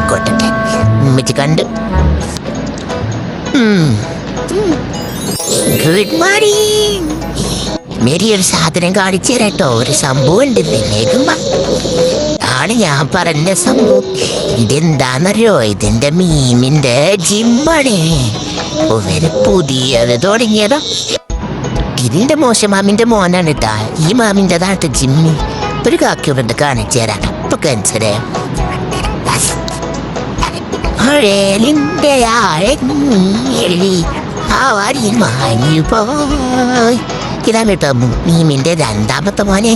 കൊട്ടട്ടെ ഉമ്മച്ചി കണ്ട്. Good morning. Mary ഒരു സാധനം കാണിച്ചു തരാട്ടോ. ഒരു സംഭവം ഉണ്ട്. ആണ് ഞാൻ പറഞ്ഞ സംഭവം. ഇതെന്താന്നറിയോ? ഇതിന്റെ മീമിന്റെ ജിമ്മാണ്. ഇവര് പുതിയത് തുടങ്ങിയതാ. ഇതിന്റെ മോശം മാമിന്റെ മോനാണ് കേട്ടാ. ഈ മാമിന്റെ നാട്ട് ജിമ്മി. ഒരു കാക്കിയോട് കാണിച്ചു തരാം. അപ്പൊ കാണിച്ചതേ ഇതാണ് കേട്ടോ മീമിന്റെ രണ്ടാമത്തെ മോനെ.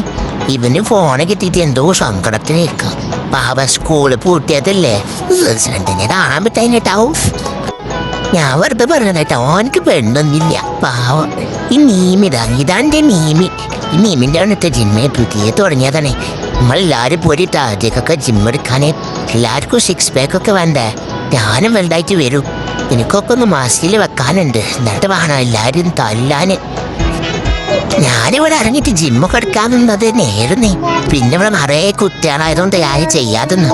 ഇവന് ഫോണ് കിട്ടിയിട്ട് എന്തോ സങ്കടത്തിലേക്കാം. പാവ സ്കൂള് പൂട്ടിയതല്ലേ, കാണാൻ പറ്റായിട്ടാവും. ഞാൻ വെറുതെ പറഞ്ഞേട്ടാ, ഓനക്ക് പെണ്ണൊന്നില്ല പാവം. ഈ ഇതാന്റെ മീമി. ഈ മീമിന്റെ അവിടുത്തെ ജിമ്മെ പുതിയ തുടങ്ങിയതാണ്. നമ്മളെല്ലാവരും പോയിട്ട് ആദ്യമൊക്കെ ജിമ്മെടുക്കാനേ. എല്ലാവർക്കും 6 പാക്കൊക്കെ വേണ്ടേ. ഞാനും വലുതായിട്ട് വരും. എനിക്കൊക്കെ ഒന്ന് മാസത്തിൽ വെക്കാനുണ്ട്. എന്നിട്ട് വേണം എല്ലാവരും തല്ലാന്. ഞാനിവിടെ ഇറങ്ങിയിട്ട് ജിമ്മൊക്കെ എടുക്കാമെന്നത് നേരുന്നേ. പിന്നെ ഇവിടെ നിറയെ കുട്ടികളായതുകൊണ്ട് ഞാൻ ചെയ്യാതെന്ന്.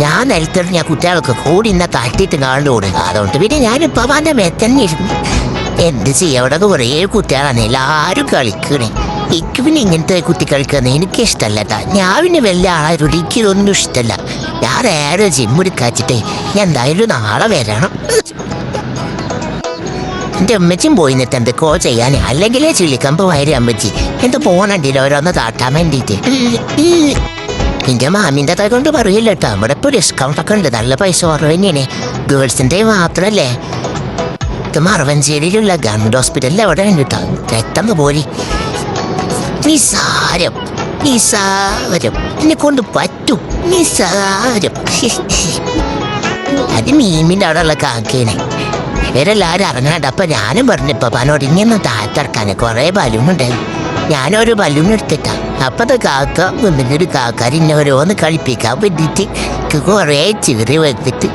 ഞാൻ നിലത്തോട് ഞാൻ കുട്ടികൾക്ക് കൂടി ഇന്ന തട്ടിയിട്ട് കാണുകൂടും. അതുകൊണ്ട് പിന്നെ ഞാനിപ്പോൾ അവൻ്റെ മെത്തന്നെ ഇരുന്നു. എന്ത് ചെയ്യാം, ഇവിടെ കുറേ കുട്ടികളാണ് എല്ലാവരും കളിക്കണേ. എനിക്ക് പിന്നെ ഇങ്ങനത്തെ കുട്ടി കളിക്കുന്നത് എനിക്കിഷ്ടമല്ല. ഞാൻ പിന്നെ വലിയ ആളായതുകൊണ്ട് എനിക്കിതൊന്നും ഇഷ്ടമല്ല. ഞാൻ നേരെ ജിമ്മെടുക്കാച്ചിട്ടേ ഞാൻ എന്തായാലും നാളെ വരണം. എൻ്റെ അമ്മച്ചും പോയി നിന്നിട്ട് എന്തൊക്കെയോ ചെയ്യാൻ. അല്ലെങ്കിലേ ചുള്ളിക്കമ്പ് വയറി അമ്മച്ചി എന്താ പോകണണ്ടില്ല ഓരോന്ന് താട്ടാൻ വേണ്ടിയിട്ട്. എൻ്റെ മാമിൻ്റെ തൈ കൊണ്ട് പറയില്ല കേട്ടോ. അവിടെ ഇപ്പോൾ ഡിസ്കൗണ്ടൊക്കെ ഉണ്ട്. നല്ല പൈസ കുറവ് തന്നെയാണ്. ഗേൾസിൻ്റെ മാത്രമല്ലേ. ഇത് മറവഞ്ചേരിയിലുള്ള ഗവൺമെൻറ് ഹോസ്പിറ്റലിൽ എവിടെ ഉണ്ട് കേട്ടോ. പെട്ടെന്ന് പോരി. നിസാരം എന്നെ കൊണ്ട് പറ്റും. നിസാരം. അത് മീമിൻ്റെ അവിടെ ഉള്ള കാക്കേനെ. ഇവരെല്ലാവരും ഇറങ്ങാണ്ട്. അപ്പം ഞാനും പറഞ്ഞിപ്പോൾ പനോട് ഇങ്ങനെ താഴ്ത്തിറക്കാൻ കുറേ ബലൂണുണ്ടായിരുന്നു. ഞാനൊരു ബലൂൺ എടുത്തിട്ടാ. അപ്പം അത് കാക്ക മുന്നിലൊരു കാക്കാർ ഇന്നെ ഓരോന്ന് കളിപ്പിക്കാൻ വേണ്ടിയിട്ട് കുറേ ചിറി വെച്ചിട്ട്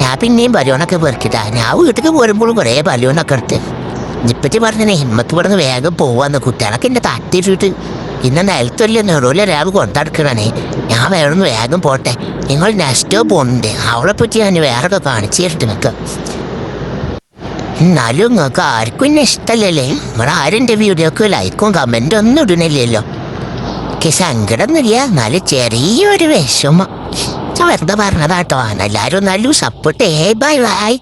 ഞാൻ പിന്നെയും ബലൂണൊക്കെ പെറുക്കിട്ടാ. ഞാൻ വീട്ടിൽ പോരുമ്പോഴും കുറേ ബലൂണൊക്കെ എടുത്ത്. ഇപ്പറ്റി പറഞ്ഞേ ഹിമ്മത്ത് ഇവിടെ നിന്ന് വേഗം പോവാന്ന്. കുട്ടികളൊക്കെ എന്നെ തട്ടിയിട്ടിട്ട് ഇന്ന് നിലത്തല്ലേ നെറൂലെ രാവ് കൊണ്ടെടുക്കണേ. ഞാൻ വേഗം പോട്ടെ. നിങ്ങൾ നെക്സ്റ്റോ പോകുന്നുണ്ട്. അവളെ പറ്റി ഞാൻ വേറൊക്കെ കാണിച്ചു തരട്ടെ നിങ്ങൾക്ക്. എന്നാലും നിങ്ങൾക്ക് ആർക്കും എന്നെ ഇഷ്ടമല്ലല്ലേ. ഇവിടെ ആരും എൻ്റെ വീഡിയോക്ക് ലൈക്കും കമൻറ്റും ഒന്നും ഇടണില്ലല്ലോ. എനിക്ക് സങ്കടമൊന്നുമില്ല. എന്നാലും ചെറിയൊരു വിഷമം. വെറുതെ പറഞ്ഞതാട്ടോ. എല്ലാവരും നല്ല സപ്പോർട്ട്. Bye bye.